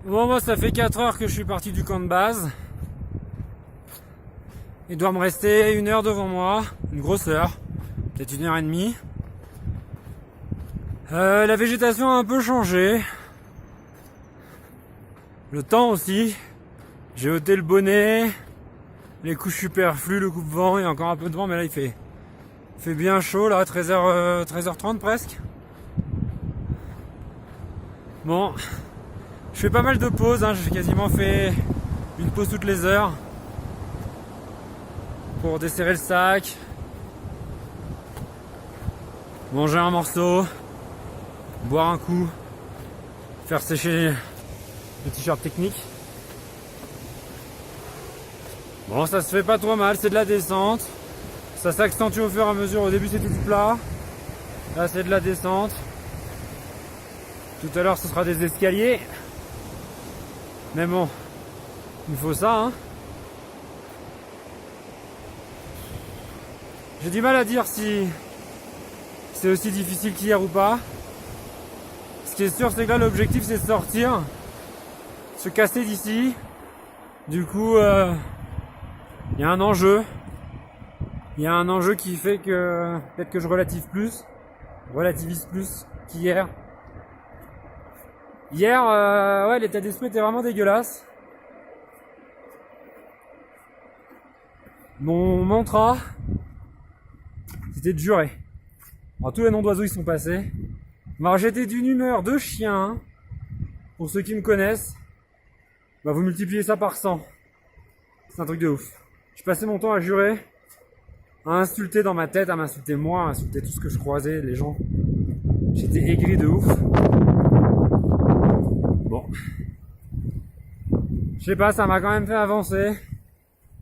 Bon, moi, ça fait 4 heures que je suis parti du camp de base. Il doit me rester 1 heure devant moi, une grosse heure, peut-être 1 heure et demie. La végétation a un peu changé. Le temps aussi. J'ai ôté le bonnet, les couches superflues, le coupe-vent, il y a encore un peu de vent, mais là il fait bien chaud, là, 13h30 presque. Bon, je fais pas mal de pauses, hein, j'ai quasiment fait une pause toutes les heures pour desserrer le sac, manger un morceau, boire un coup, faire sécher le t-shirt technique. Bon, ça se fait pas trop mal, c'est de la descente. Ça s'accentue au fur et à mesure. Au début c'était du plat. Là c'est de la descente. Tout à l'heure ce sera des escaliers. Mais bon, il faut ça, hein. J'ai du mal à dire si c'est aussi difficile qu'hier ou pas. Ce qui est sûr, c'est que là l'objectif c'est de sortir, se casser d'ici. Du coup, il y a un enjeu. Il y a un enjeu qui fait que peut-être que je relativise plus qu'hier. Hier, ouais, l'état d'esprit était vraiment dégueulasse. Mon mantra, c'était de jurer. Alors, tous les noms d'oiseaux ils sont passés. Alors, j'étais d'une humeur de chien. Pour ceux qui me connaissent, bah, vous multipliez ça par 100. C'est un truc de ouf. Je passais mon temps à jurer, à insulter dans ma tête, à m'insulter moi, à insulter tout ce que je croisais, les gens. J'étais aigri de ouf. Bon. Je sais pas, ça m'a quand même fait avancer.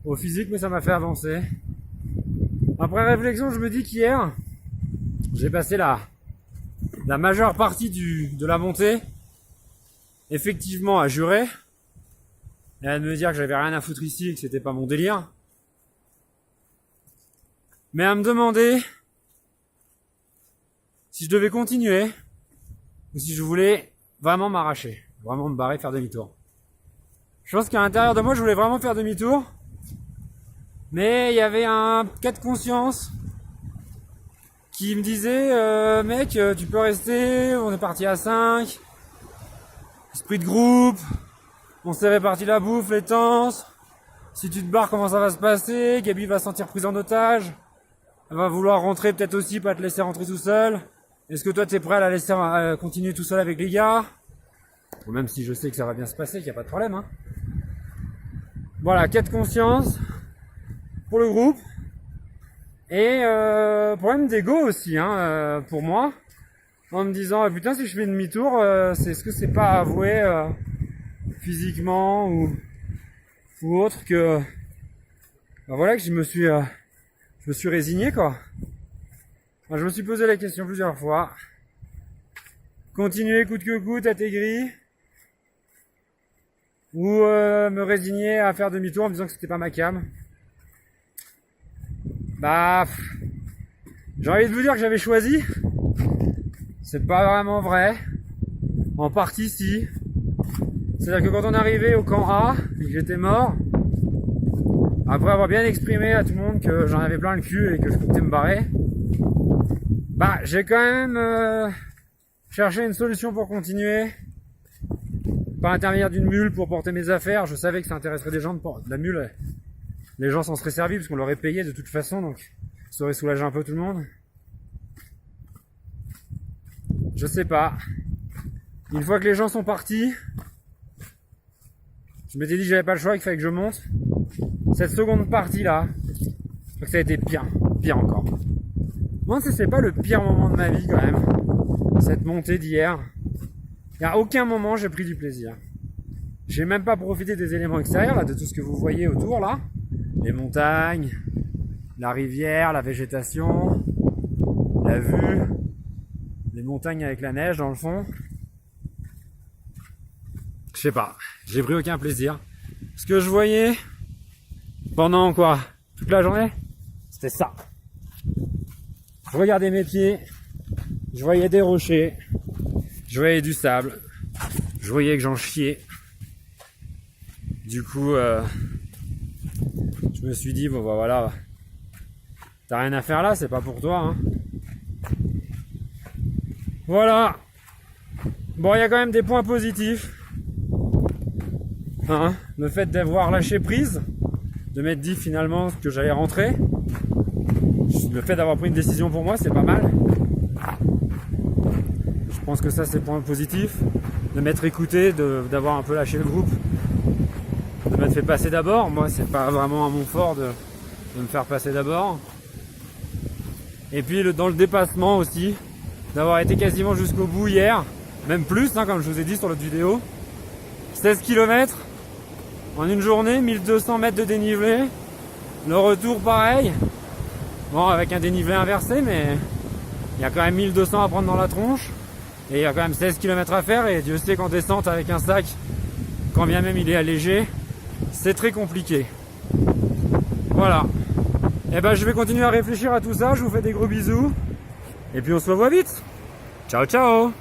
Au physique, mais ça m'a fait avancer. Après réflexion, je me dis qu'hier, j'ai passé la majeure partie de la montée, effectivement, à jurer. Et à me dire que j'avais rien à foutre ici et que c'était pas mon délire. Mais à me demander si je devais continuer ou si je voulais vraiment m'arracher, vraiment me barrer, faire demi-tour. Je pense qu'à l'intérieur de moi, je voulais vraiment faire demi-tour. Mais il y avait un cas de conscience qui me disait mec, tu peux rester, on est parti à 5. Esprit de groupe, on s'est réparti la bouffe, les tenses. Si tu te barres, comment ça va se passer? Gabi va se sentir prise en otage. Elle va vouloir rentrer peut-être aussi, pas te laisser rentrer tout seul. Est-ce que toi t'es prêt à la laisser continuer tout seul avec les gars? Ou même si je sais que ça va bien se passer, qu'il n'y a pas de problème, hein. Voilà, quête de conscience pour le groupe. Et problème d'ego aussi, hein, pour moi. En me disant, putain, si je fais demi-tour, est-ce que c'est pas avoué physiquement ou autre que... Ben voilà, que je me suis résigné, quoi. Enfin, je me suis posé la question plusieurs fois. Continuer coûte que coûte à t'aigrir ou me résigner à faire demi-tour en me disant que c'était pas ma cam. Bah, j'ai envie de vous dire que j'avais choisi. C'est pas vraiment vrai. En partie, si. C'est-à-dire que quand on est arrivé au camp A et que j'étais mort, après avoir bien exprimé à tout le monde que j'en avais plein le cul et que je comptais me barrer, bah j'ai quand même cherché une solution pour continuer. Par l'intermédiaire d'une mule pour porter mes affaires. Je savais que ça intéresserait des gens de la mule. Les gens s'en seraient servis parce qu'on l'aurait payé de toute façon, donc ça aurait soulagé un peu tout le monde. Je sais pas. Une fois que les gens sont partis, je m'étais dit que j'avais pas le choix, qu'il fallait que je monte. Cette seconde partie là, je crois que ça a été pire encore. Moi, c'est pas le pire moment de ma vie quand même. Cette montée d'hier. Et à aucun moment j'ai pris du plaisir. J'ai même pas profité des éléments extérieurs là, de tout ce que vous voyez autour là. Les montagnes, la rivière, la végétation, la vue, les montagnes avec la neige dans le fond. Je sais pas, j'ai pris aucun plaisir. Ce que je voyais pendant quoi, toute la journée, c'était ça. Je regardais mes pieds, je voyais des rochers, je voyais du sable, je voyais que j'en chiais, Du coup, je me suis dit, bon bah voilà, t'as rien à faire là, c'est pas pour toi. Hein. Voilà. Bon, il y a quand même des points positifs. Hein, le fait d'avoir lâché prise, de m'être dit finalement que j'allais rentrer. Le fait d'avoir pris une décision pour moi, c'est pas mal. Je pense que ça, c'est point positif. De m'être écouté, d'avoir un peu lâché le groupe, de m'être fait passer d'abord. Moi, c'est pas vraiment à mon fort de me faire passer d'abord. Et puis dans le dépassement aussi, d'avoir été quasiment jusqu'au bout hier, même plus, hein, comme je vous ai dit sur l'autre vidéo. 16 km en une journée, 1200 mètres de dénivelé. Le retour pareil. Bon, avec un dénivelé inversé, mais il y a quand même 1200 à prendre dans la tronche. Et il y a quand même 16 km à faire. Et Dieu sait qu'en descente avec un sac, quand bien même il est allégé, c'est très compliqué. Voilà. Et ben je vais continuer à réfléchir à tout ça. Je vous fais des gros bisous. Et puis on se revoit vite. Ciao ciao.